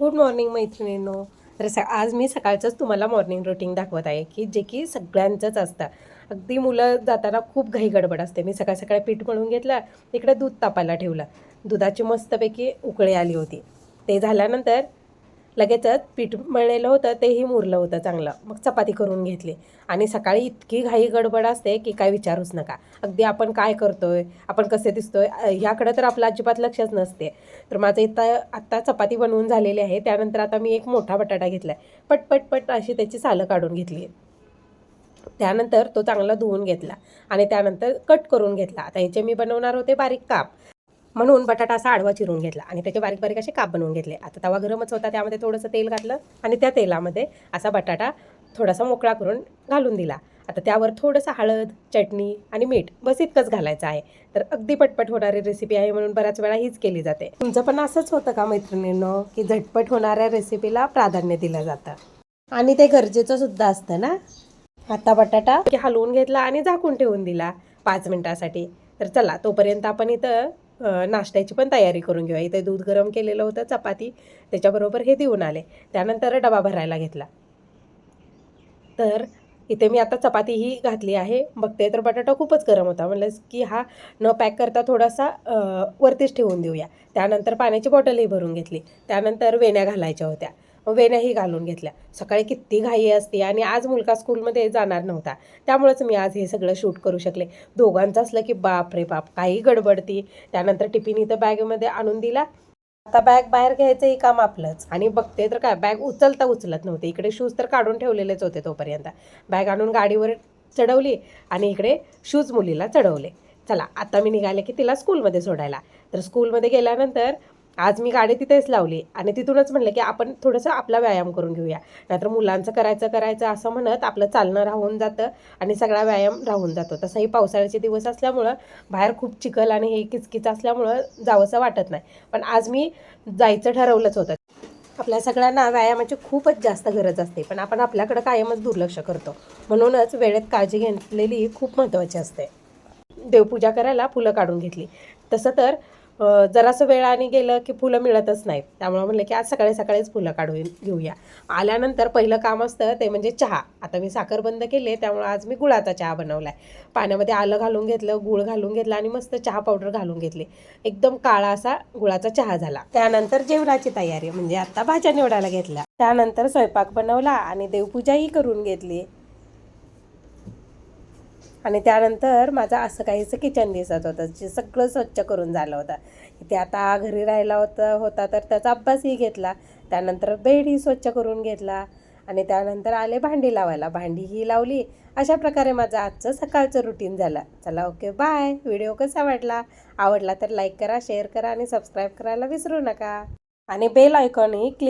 Good morning मैत्रिणींनो. तर आज मी सकाळचंच तुम्हाला मॉर्निंग रुटीन दाखवत आहे जे की सगळ्यांचंच असतं. अगदी मुलं जाताना खूप घाई गडबड असते. मी सकाळ सकाळी पीठ मळून घेतलं, इकडे दूध तापायला ठेवलं. दुधाची मस्तपैकी उकळी आली होती. ते झाल्यानंतर लगेचच पीठ मळलेलं होतं तेही मुरलं होतं चांगलं. मग चपाती करून घेतली आणि सकाळी इतकी घाई गडबड असते की काय विचारूच नका. अगदी आपण काय करतोय, आपण कसे दिसतोय ह्याकडं तर आपलं अजिबात लक्षच नसते. तर माझं इथं आत्ता चपाती बनवून झालेली आहे. त्यानंतर आता मी एक मोठा बटाटा घेतला आहे. पट अशी त्याची सालं काढून घेतली. त्यानंतर तो चांगला धुवून घेतला आणि त्यानंतर कट करून घेतला. आता ह्याचे मी बनवणार होते बारीक काप, म्हणून बटाटा असा आडवा चिरून घेतला आणि त्याचे बारीक बारीक असे काप बनवून घेतले. आता तवा गरमच होता, त्यामध्ये थोडंसं तेल घातलं आणि त्या तेलामध्ये असा बटाटा थोडासा मोकळा करून घालून दिला. आता त्यावर थोडंसं हळद, चटणी आणि मीठ बस इतकंच घालायचं आहे. तर अगदी पटपट होणारी रेसिपी आहे, म्हणून बऱ्याच वेळा हीच केली जाते. तुमचं पण असंच होतं का मैत्रिणींनो, की झटपट होणाऱ्या रेसिपीला प्राधान्य दिलं जातं आणि ते गरजेचं सुद्धा असतं ना. आता बटाटा हलवून घेतला आणि झाकून ठेवून दिला 5 मिनिटासाठी. तर चला तोपर्यंत आपण इथं नाश्त्याची पण तयारी करून घेऊया. इथे दूध गरम केलेलं होतं, चपाती त्याच्याबरोबर हे देऊन आले. त्यानंतर डबा भरायला घेतला. तर इथे मी आता चपातीही घातली आहे. बघते तर बटाटा खूपच गरम होता. म्हणलं की हा न पॅक करता थोडासा वरतीच ठेवून देऊया. त्यानंतर पाण्याची बॉटलही भरून घेतली. त्यानंतर वेण्या घालायच्या होत्या. वेण्याही घालून घेतल्या. सकाळी किती घाई असते आणि आज मुलगा स्कूलमध्ये जाणार नव्हता. त्यामुळेच मी आज हे सगळं शूट करू शकले. दोघांचं असलं की बाप रे बाप, काही गडबडती. त्यानंतर टिफिन इथं बॅगमध्ये आणून दिला. आता बॅग बाहेर घ्यायचंही काम आपलंच आणि बघते तर काय बॅग उचलत नव्हते. इकडे शूज तर काढून ठेवलेलेच होते तोपर्यंत. बॅग आणून गाडीवर चढवली आणि इकडे शूज मुलीला चढवले. चला आता मी निघाले की तिला स्कूलमध्ये सोडायला. तर स्कूलमध्ये गेल्यानंतर आज मी गाडी तिथेच लावली आणि तिथूनच म्हणलं की आपण थोडंसं आपला व्यायाम करून घेऊया. नाहीतर मुलांचं करायचं असं म्हणत आपलं चालणं राहून जातं आणि सगळा व्यायाम राहून जातो. तसंही पावसाळ्याचे दिवस असल्यामुळं बाहेर खूप चिखल आणि हे किचकिच असल्यामुळं जावंसं वाटत नाही. पण आज मी जायचं ठरवलंच होतं. आपल्या सगळ्यांना व्यायामाची खूपच जास्त गरज असते, पण आपण आपल्याकडं कायमच दुर्लक्ष करतो. म्हणूनच वेळेत काळजी घेतलेली खूप महत्त्वाची असते. देवपूजा करायला फुलं काढून घेतली. तसं तर जरासं वेळाने गेलं की फुलं मिळतच नाहीत. त्यामुळं म्हणलं की आज सकाळी सकाळीच फुलं काढून घेऊया. आल्यानंतर पहिलं काम असतं ते म्हणजे चहा. आता मी साखर बंद केली, त्यामुळं आज मी गुळाचा चहा बनवला आहे. पाण्यामध्ये आलं घालून घेतलं, गूळ घालून घेतला आणि मस्त चहा पावडर घालून घेतली. एकदम काळा असा गुळाचा चहा झाला. त्यानंतर जेवणाची तयारी म्हणजे आता भाज्या निवडायला घेतल्या. त्यानंतर स्वयंपाक बनवला आणि देवपूजाही करून घेतली. आणि त्यानंतर माझं असं काहीचं किचन दिसत होतं, जे सगळं स्वच्छ करून झालं होतं. इथे आता घरी राहिला होता तर त्याचा अभ्यासही घेतला. त्यानंतर बेडही स्वच्छ करून घेतला आणि त्यानंतर आले भांडी लावायला. भांडीही लावली. अशा प्रकारे माझं आजचं सकाळचं रुटीन झालं. चला ओके बाय. व्हिडिओ कसा वाटला? आवडला तर लाईक करा, शेअर करा आणि सबस्क्राईब करायला विसरू नका आणि बेल आयकॉनही क्लिक